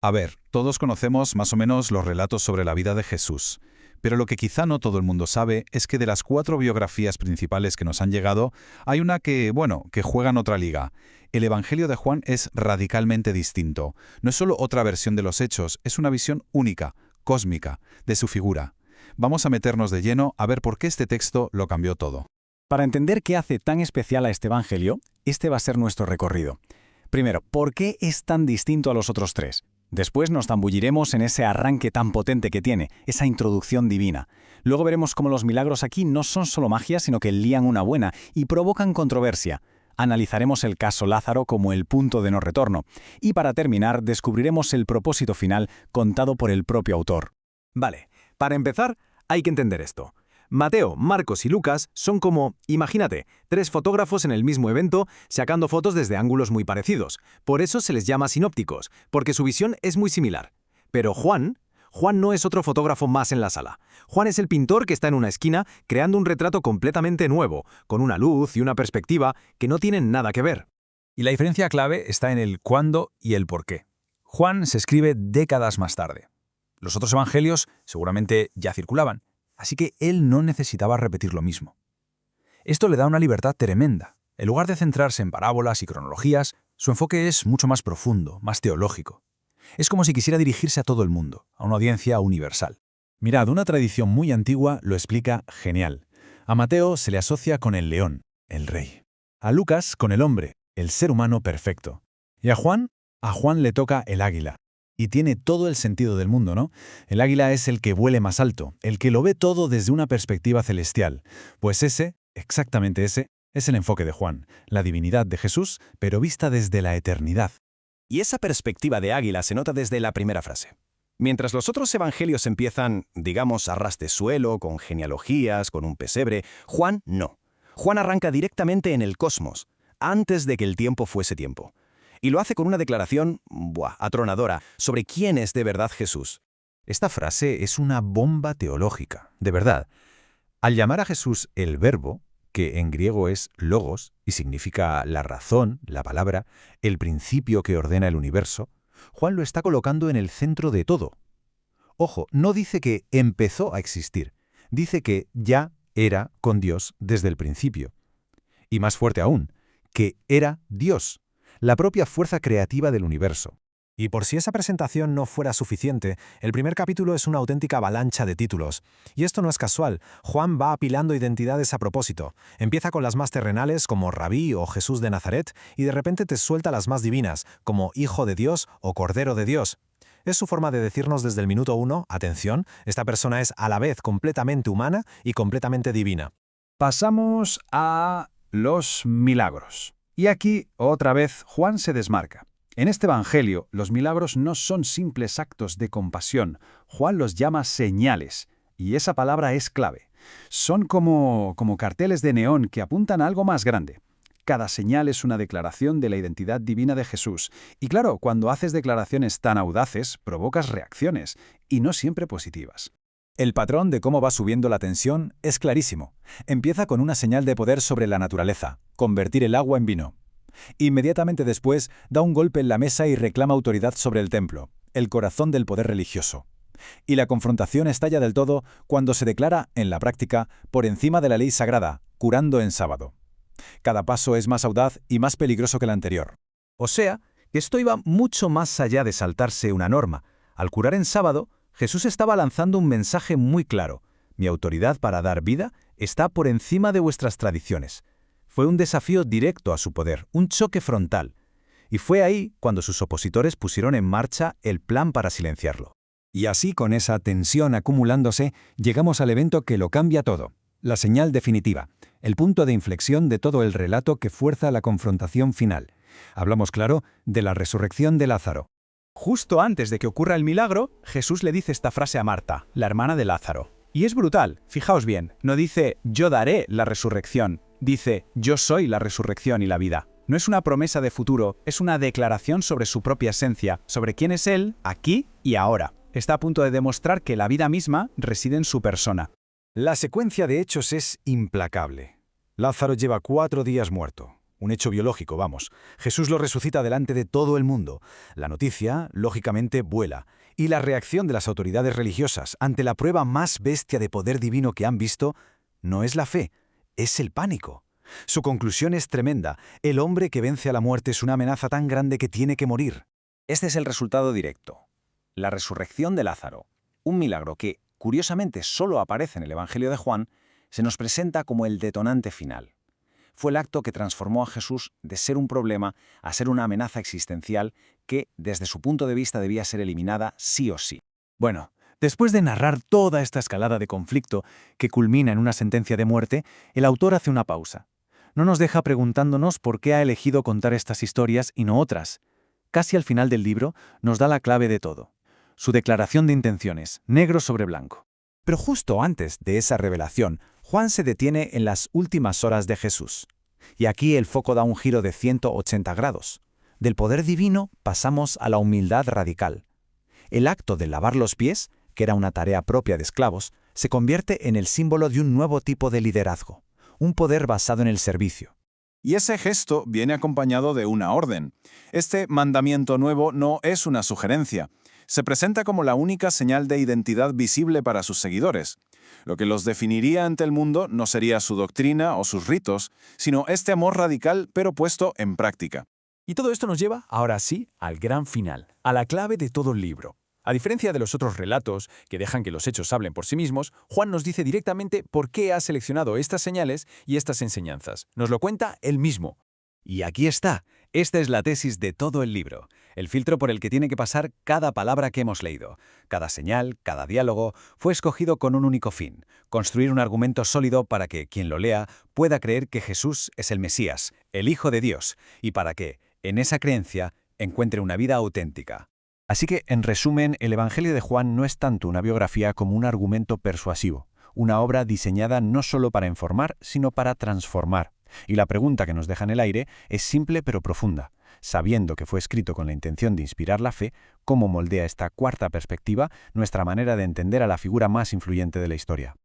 A ver, todos conocemos más o menos los relatos sobre la vida de Jesús, pero lo que quizá no todo el mundo sabe es que de las 4 biografías principales que nos han llegado, hay una que, bueno, que juega en otra liga. El Evangelio de Juan es radicalmente distinto. No es solo otra versión de los hechos, es una visión única, cósmica, de su figura. Vamos a meternos de lleno a ver por qué este texto lo cambió todo. Para entender qué hace tan especial a este Evangelio, este va a ser nuestro recorrido. Primero, ¿por qué es tan distinto a los otros 3? Después nos zambulliremos en ese arranque tan potente que tiene, esa introducción divina. Luego veremos cómo los milagros aquí no son solo magia, sino que lían una buena y provocan controversia. Analizaremos el caso Lázaro como el punto de no retorno. Y para terminar, descubriremos el propósito final contado por el propio autor. Vale, para empezar, hay que entender esto. Mateo, Marcos y Lucas son como, imagínate, 3 fotógrafos en el mismo evento sacando fotos desde ángulos muy parecidos. Por eso se les llama sinópticos, porque su visión es muy similar. Pero Juan no es otro fotógrafo más en la sala. Juan es el pintor que está en una esquina creando un retrato completamente nuevo, con una luz y una perspectiva que no tienen nada que ver. Y la diferencia clave está en el cuándo y el por qué. Juan se escribe décadas más tarde. Los otros evangelios seguramente ya circulaban, así que él no necesitaba repetir lo mismo. Esto le da una libertad tremenda. En lugar de centrarse en parábolas y cronologías, su enfoque es mucho más profundo, más teológico. Es como si quisiera dirigirse a todo el mundo, a una audiencia universal. Mirad, una tradición muy antigua lo explica genial. A Mateo se le asocia con el león, el rey. A Lucas con el hombre, el ser humano perfecto. Y a Juan le toca el águila. Y tiene todo el sentido del mundo, ¿no? El águila es el que vuele más alto, el que lo ve todo desde una perspectiva celestial. Pues exactamente ese, es el enfoque de Juan, la divinidad de Jesús, pero vista desde la eternidad. Y esa perspectiva de águila se nota desde la primera frase. Mientras los otros evangelios empiezan, digamos, a ras de suelo, con genealogías, con un pesebre, Juan no. Juan arranca directamente en el cosmos, antes de que el tiempo fuese tiempo. Y lo hace con una declaración, atronadora, sobre quién es de verdad Jesús. Esta frase es una bomba teológica, de verdad. Al llamar a Jesús el Verbo, que en griego es logos y significa la razón, la palabra, el principio que ordena el universo, Juan lo está colocando en el centro de todo. Ojo, no dice que empezó a existir, dice que ya era con Dios desde el principio. Y más fuerte aún, que era Dios, la propia fuerza creativa del universo. Y por si esa presentación no fuera suficiente, el primer capítulo es una auténtica avalancha de títulos. Y esto no es casual, Juan va apilando identidades a propósito. Empieza con las más terrenales, como Rabí o Jesús de Nazaret, y de repente te suelta las más divinas, como Hijo de Dios o Cordero de Dios. Es su forma de decirnos desde el minuto 1, atención, esta persona es a la vez completamente humana y completamente divina. Pasamos a los milagros. Y aquí, otra vez, Juan se desmarca. En este Evangelio, los milagros no son simples actos de compasión. Juan los llama señales, y esa palabra es clave. Son como carteles de neón que apuntan a algo más grande. Cada señal es una declaración de la identidad divina de Jesús. Y claro, cuando haces declaraciones tan audaces, provocas reacciones, y no siempre positivas. El patrón de cómo va subiendo la tensión es clarísimo. Empieza con una señal de poder sobre la naturaleza, convertir el agua en vino. Inmediatamente después da un golpe en la mesa y reclama autoridad sobre el templo, el corazón del poder religioso. Y la confrontación estalla del todo cuando se declara, en la práctica, por encima de la ley sagrada, curando en sábado. Cada paso es más audaz y más peligroso que el anterior. O sea, que esto iba mucho más allá de saltarse una norma. Al curar en sábado, Jesús estaba lanzando un mensaje muy claro. Mi autoridad para dar vida está por encima de vuestras tradiciones. Fue un desafío directo a su poder, un choque frontal. Y fue ahí cuando sus opositores pusieron en marcha el plan para silenciarlo. Y así, con esa tensión acumulándose, llegamos al evento que lo cambia todo. La señal definitiva, el punto de inflexión de todo el relato que fuerza la confrontación final. Hablamos, claro, de la resurrección de Lázaro. Justo antes de que ocurra el milagro, Jesús le dice esta frase a Marta, la hermana de Lázaro. Y es brutal, fijaos bien, no dice yo daré la resurrección, dice yo soy la resurrección y la vida. No es una promesa de futuro, es una declaración sobre su propia esencia, sobre quién es Él, aquí y ahora. Está a punto de demostrar que la vida misma reside en su persona. La secuencia de hechos es implacable. Lázaro lleva 4 días muerto. un hecho biológico, vamos. Jesús lo resucita delante de todo el mundo. La noticia, lógicamente, vuela. Y la reacción de las autoridades religiosas ante la prueba más bestia de poder divino que han visto no es la fe, es el pánico. Su conclusión es tremenda. El hombre que vence a la muerte es una amenaza tan grande que tiene que morir. Este es el resultado directo. La resurrección de Lázaro, un milagro que, curiosamente, solo aparece en el Evangelio de Juan, se nos presenta como el detonante final. Fue el acto que transformó a Jesús de ser un problema a ser una amenaza existencial que, desde su punto de vista, debía ser eliminada sí o sí. Bueno, después de narrar toda esta escalada de conflicto que culmina en una sentencia de muerte, el autor hace una pausa. No nos deja preguntándonos por qué ha elegido contar estas historias y no otras. Casi al final del libro nos da la clave de todo. Su declaración de intenciones, negro sobre blanco. Pero justo antes de esa revelación, Juan se detiene en las últimas horas de Jesús. Y aquí el foco da un giro de 180 grados. Del poder divino pasamos a la humildad radical. El acto de lavar los pies, que era una tarea propia de esclavos, se convierte en el símbolo de un nuevo tipo de liderazgo, un poder basado en el servicio. Y ese gesto viene acompañado de una orden. Este mandamiento nuevo no es una sugerencia. Se presenta como la única señal de identidad visible para sus seguidores. Lo que los definiría ante el mundo no sería su doctrina o sus ritos, sino este amor radical pero puesto en práctica. Y todo esto nos lleva, ahora sí, al gran final, a la clave de todo el libro. A diferencia de los otros relatos, que dejan que los hechos hablen por sí mismos, Juan nos dice directamente por qué ha seleccionado estas señales y estas enseñanzas. Nos lo cuenta él mismo. Y aquí está. Esta es la tesis de todo el libro, el filtro por el que tiene que pasar cada palabra que hemos leído. Cada señal, cada diálogo, fue escogido con un único fin: construir un argumento sólido para que quien lo lea pueda creer que Jesús es el Mesías, el Hijo de Dios, y para que, en esa creencia, encuentre una vida auténtica. Así que, en resumen, el Evangelio de Juan no es tanto una biografía como un argumento persuasivo, una obra diseñada no solo para informar, sino para transformar. Y la pregunta que nos deja en el aire es simple pero profunda. Sabiendo que fue escrito con la intención de inspirar la fe, ¿cómo moldea esta cuarta perspectiva nuestra manera de entender a la figura más influyente de la historia?